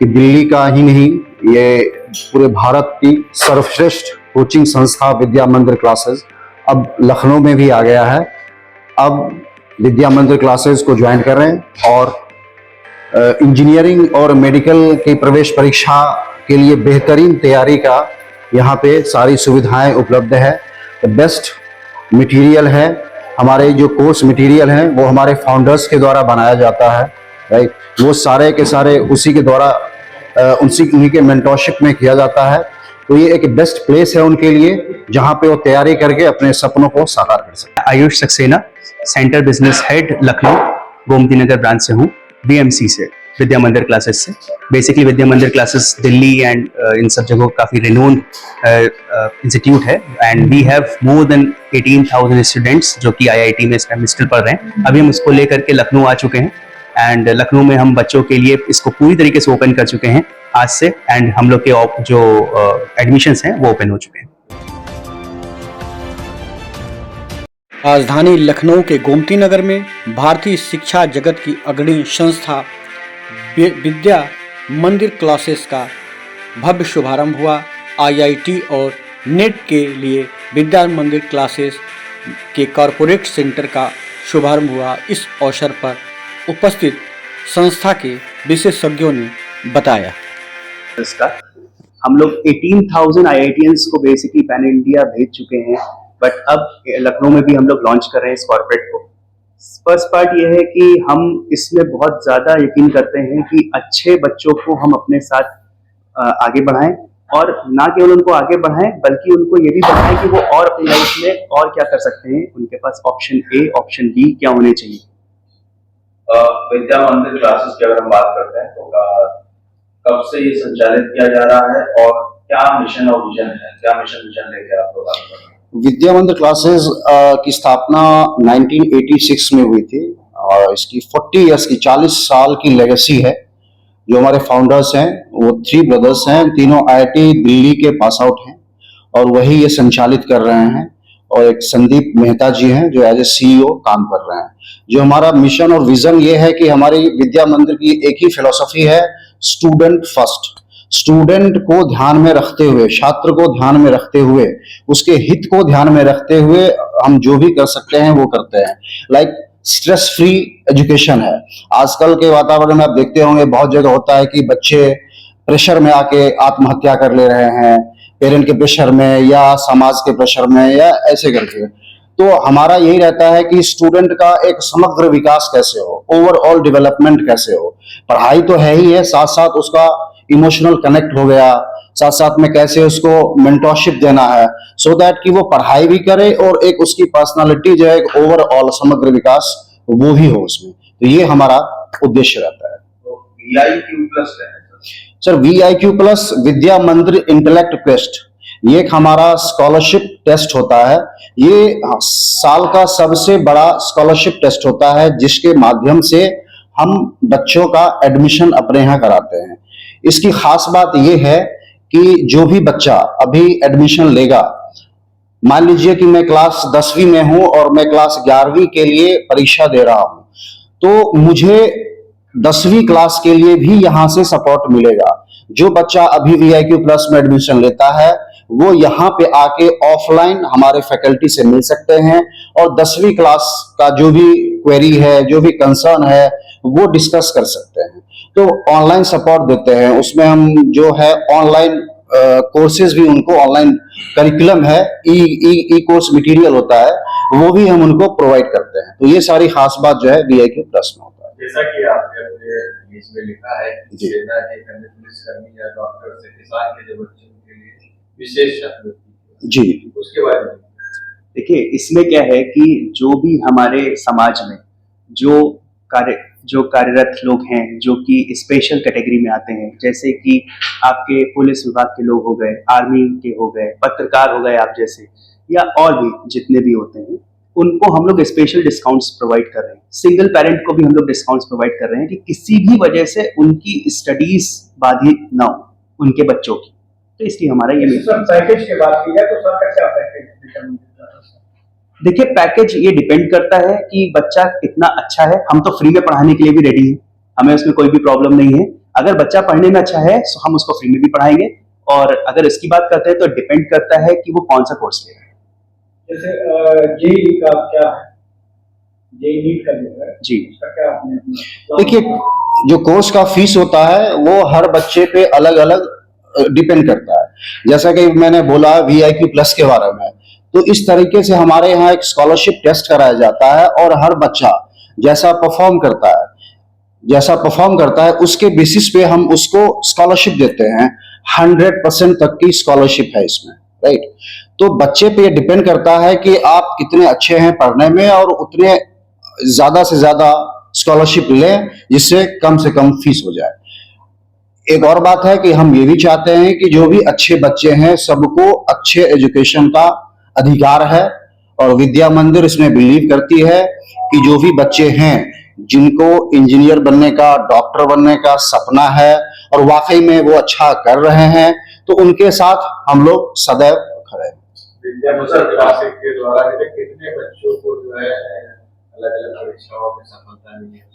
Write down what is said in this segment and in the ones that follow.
कि दिल्ली का ही नहीं, ये पूरे भारत की सर्वश्रेष्ठ कोचिंग संस्था विद्या मंदिर क्लासेस अब लखनऊ में भी आ गया है। अब विद्या मंदिर क्लासेस को ज्वाइन कर रहे हैं और इंजीनियरिंग और मेडिकल की प्रवेश परीक्षा के लिए बेहतरीन तैयारी का यहाँ पे सारी सुविधाएं उपलब्ध है। बेस्ट मटेरियल है, हमारे जो कोर्स मटेरियल हैं वो हमारे फाउंडर्स के द्वारा बनाया जाता है, राइट। वो सारे के सारे उसी के द्वारा उन्हीं के मेंटरशिप में किया जाता है। तो ये एक बेस्ट प्लेस है उनके लिए जहाँ पे वो तैयारी करके अपने सपनों को साकार कर सकते हैं। Ayush Saxena, center business head Lucknow, Gomti Nagar branch से हूँ, बीएमसी से, विद्या मंदिर क्लासेस से। बेसिकली विद्या मंदिर क्लासेस दिल्ली एंड इन सब जगहों काफ़ी रिनोन्ड इंस्टीट्यूट है and we have more than 18,000 students जो कि आईआईटी में इस टाइम स्टिल पढ़ रहे हैं। अभी हम उसको लेकर के लखनऊ आ चुके हैं एंड लखनऊ में हम बच्चों के लिए इसको पूरी तरीके से ओपन कर चुके हैं आज से एंड हम लोग के जो एडमिशन्स हैं वो ओपन हो चुके हैं। राजधानी लखनऊ के गोमती नगर में भारतीय शिक्षा जगत की अग्रणी संस्था विद्या मंदिर क्लासेस का भव्य शुभारंभ हुआ। आईआईटी और नेट के लिए विद्या मंदिर क्लासेस के कॉरपोरेट सेंटर का शुभारंभ हुआ। इस अवसर पर उपस्थित संस्था के विशेषज्ञों ने बताया, हम लोग 18,000 आईआईटीएंस को बेसिकली पैन इंडिया भेज चुके हैं, बट अब लखनऊ में भी हम लोग लॉन्च कर रहे हैं इस कॉर्पोरेट को। फर्स्ट पार्ट ये है कि हम इसमें बहुत ज़्यादा यकीन करते हैं कि अच्छे बच्चों को हम अपने साथ आगे बढ़ाएं और ना केवल उनको आगे बढ़ाएं बल्कि उनको ये भी बताएं कि वो और अपनी लाइफ में और क्या कर सकते हैं, उनके पास ऑप्शन ए, ऑप्शन बी क्या होने चाहिए। विद्या मंदिर क्लासेस की अगर हम बात करते हैं तो कब से ये संचालित किया जा रहा है और क्या मिशन और विजन है, क्या मिशन विजन लेके आप लोग आगे बढ़ रहे हैं? विद्या मंदिर क्लासेस की स्थापना 1986 में हुई थी और इसकी 40 इयर्स की 40 साल की लेगेसी है। जो हमारे फाउंडर्स हैं वो 3 ब्रदर्स हैं, तीनों आईआईटी दिल्ली के पास आउट हैं और वही ये संचालित कर रहे हैं। और एक संदीप मेहता जी हैं जो एज ए सीईओ काम कर रहे हैं। जो हमारा मिशन और विजन ये है कि हमारी विद्या मंदिर की एक ही फिलॉसफी है, स्टूडेंट फर्स्ट। स्टूडेंट को ध्यान में रखते हुए, छात्र को ध्यान में रखते हुए, उसके हित को ध्यान में रखते हुए हम जो भी कर सकते हैं वो करते हैं। लाइक स्ट्रेस फ्री एजुकेशन है। आजकल के वातावरण में आप देखते होंगे बहुत जगह होता है कि बच्चे प्रेशर में आके आत्महत्या कर ले रहे हैं, पेरेंट के प्रेशर में या समाज के प्रेशर में या ऐसे करके। तो हमारा यही रहता है कि स्टूडेंट का एक समग्र विकास कैसे हो, ओवरऑल डेवलपमेंट कैसे हो। पढ़ाई तो है ही है, साथ साथ उसका इमोशनल कनेक्ट हो गया, साथ साथ में कैसे उसको मेंटरशिप देना है सो दैट कि वो पढ़ाई भी करे और एक उसकी पर्सनालिटी जो है ओवरऑल समग्र विकास वो भी हो उसमें। तो ये हमारा उद्देश्य रहता है। तो VIQ प्लस है सर, VIQ प्लस विद्या मंदिर इंटेलेक्ट क्वेस्ट, ये एक हमारा स्कॉलरशिप टेस्ट होता है। ये साल का सबसे बड़ा स्कॉलरशिप टेस्ट होता है जिसके माध्यम से हम बच्चों का एडमिशन अपने यहाँ कराते हैं। इसकी खास बात यह है कि जो भी बच्चा अभी एडमिशन लेगा, मान लीजिए कि मैं क्लास 10वीं में हूं और मैं क्लास 11वीं के लिए परीक्षा दे रहा हूं, तो मुझे 10वीं क्लास के लिए भी यहां से सपोर्ट मिलेगा। जो बच्चा अभी VIQ प्लस में एडमिशन लेता है वो यहाँ पे आके ऑफलाइन हमारे फैकल्टी से मिल सकते हैं और 10वीं क्लास का जो भी क्वेरी है, जो भी कंसर्न है वो डिस्कस कर सकते हैं। तो ऑनलाइन सपोर्ट देते हैं, उसमें हम जो है ऑनलाइन कोर्सेज भी उनको, ऑनलाइन करिकुलम है, ई कोर्स मटेरियल होता है, वो भी हम उनको प्रोवाइड करते हैं। तो ये सारी खास बात जो है VIQ प्लस में होता है। जैसा कि आपने अपने इसमें लिखा है कि सेना के पुलिसकर्मी या डॉक्टर से किसान के जो बच्चों के लिए विशेष छात्रवृत्ति जी, उसके बारे में देखिए, इसमें क्या है कि जो भी हमारे समाज में जो कार्यरत लोग हैं जो कि स्पेशल कैटेगरी में आते हैं, जैसे कि आपके पुलिस विभाग के लोग हो गए, आर्मी के हो गए, पत्रकार हो गए आप जैसे, या और भी जितने भी होते हैं, उनको हम लोग स्पेशल डिस्काउंट्स प्रोवाइड कर रहे हैं। सिंगल पेरेंट को भी हम लोग डिस्काउंट्स प्रोवाइड कर रहे हैं कि किसी भी वजह से उनकी स्टडीज बाधित ना हो उनके बच्चों की। तो इसलिए हमारा ये पैकेज की बात की जाए तो सर का क्या पैकेज? देखिए, पैकेज ये डिपेंड करता है कि बच्चा कितना अच्छा है। हम तो फ्री में पढ़ाने के लिए भी रेडी हैं, हमें उसमें कोई भी प्रॉब्लम नहीं है। अगर बच्चा पढ़ने में अच्छा है तो हम उसको फ्री में भी पढ़ाएंगे, और अगर इसकी बात करते हैं तो डिपेंड करता है कि वो कौन सा कोर्स ले रहा है। जैसे जेईई का क्या है, जेईई नीट का जो है जी उसका क्या आपने देखिए, जो कोर्स का फीस होता है वो हर बच्चे पे अलग अलग डिपेंड करता है। जैसा कि मैंने बोला वीआईपी प्लस के बारे में, तो इस तरीके से हमारे यहाँ एक स्कॉलरशिप टेस्ट कराया जाता है और हर बच्चा जैसा परफॉर्म करता है उसके बेसिस पे हम उसको स्कॉलरशिप देते हैं। 100% तक की स्कॉलरशिप है इसमें, राइट। तो बच्चे पे डिपेंड करता है कि आप कितने अच्छे हैं पढ़ने में, और उतने ज्यादा से ज्यादा स्कॉलरशिप लें जिससे कम से कम फीस हो जाए। एक और बात है कि हम ये भी चाहते हैं कि जो भी अच्छे बच्चे हैं सबको अच्छे एजुकेशन का अधिकार है, और विद्या मंदिर इसमें बिलीव करती है कि जो भी बच्चे हैं जिनको इंजीनियर बनने का, डॉक्टर बनने का सपना है और वाकई में वो अच्छा कर रहे हैं, तो उनके साथ हम लोग सदैव खड़े हैं। विद्या मंदिर क्लासेस के द्वारा कितने बच्चों को जो है अलग अलग परीक्षाओं में सफलता मिली है?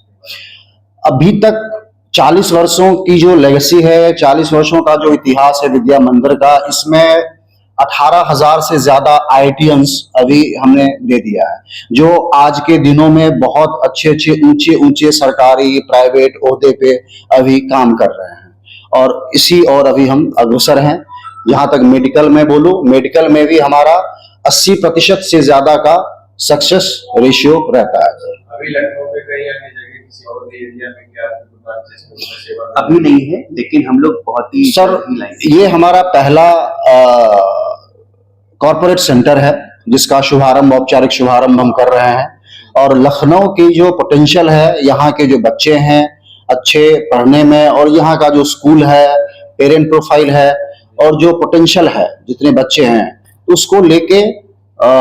अभी तक 40 वर्षों की जो लेगेसी है, 40 वर्षों का जो इतिहास है विद्या मंदिर का, इसमें 18,000 से ज्यादा आईआईटियंस अभी हमने दे दिया है, जो आज के दिनों में बहुत अच्छे अच्छे ऊंचे ऊंचे सरकारी प्राइवेट ओहदे पे अभी काम कर रहे हैं। और इसी और अभी हम अग्रसर हैं। जहां तक मेडिकल में बोलूं, मेडिकल में भी हमारा 80% से ज्यादा का सक्सेस रेशियो रहता है। अभी लखनऊ में कहीं अन्य जगह किसी और एरिया में क्या सेवा अभी नहीं है, लेकिन हम लोग बहुत ही सर, जल्द ही लाएंगे। ये हमारा पहला कॉर्पोरेट सेंटर है जिसका शुभारंभ, औपचारिक शुभारंभ हम कर रहे हैं। और लखनऊ की जो पोटेंशियल है, यहाँ के जो बच्चे हैं अच्छे पढ़ने में, और यहाँ का जो स्कूल है, पेरेंट प्रोफाइल है, और जो पोटेंशियल है जितने बच्चे हैं, उसको लेके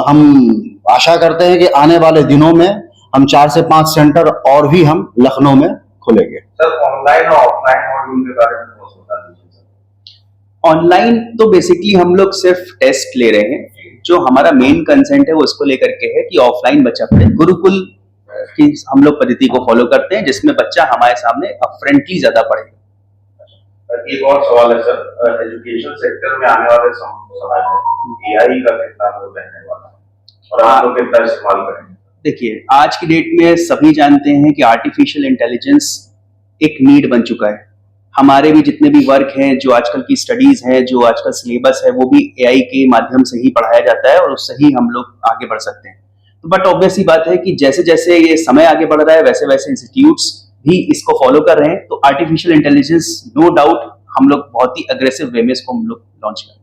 हम आशा करते हैं कि आने वाले दिनों में हम 4 से 5 सेंटर और भी हम लखनऊ में खोलेंगे। सर, ऑनलाइन और ऑफलाइन मॉड्यूल के बारे में बहुत बता दीजिए। ऑनलाइन तो बेसिकली हम लोग सिर्फ टेस्ट ले रहे हैं। जो हमारा मेन कंसेंट है वो उसको लेकर के है कि ऑफलाइन बच्चा पढ़े। गुरुकुल की हम लोग पद्धति को फॉलो करते हैं, जिसमें बच्चा हमारे सामने अपफ्रंटली ज्यादा पढ़ेगा। एक और सवाल है सर, एजुकेशन सेक्टर में आने वाले समय में एआई का कितना रोल रहने वाला है और आप लोग कितना इस्तेमाल करेंगे? देखिए, आज की डेट में सभी जानते हैं कि आर्टिफिशियल इंटेलिजेंस एक नीड बन चुका है। हमारे भी जितने भी वर्क हैं, जो आजकल की स्टडीज है, जो आजकल सिलेबस है, वो भी एआई के माध्यम से ही पढ़ाया जाता है, और उससे ही हम लोग आगे बढ़ सकते हैं। तो बट ऑब्वियस ही बात है कि जैसे जैसे ये समय आगे बढ़ रहा है, वैसे वैसे इंस्टीट्यूट्स भी इसको फॉलो कर रहे हैं। तो आर्टिफिशियल इंटेलिजेंस नो डाउट हम लोग बहुत ही अग्रेसिव वे में इसको हम लोग लॉन्च करें।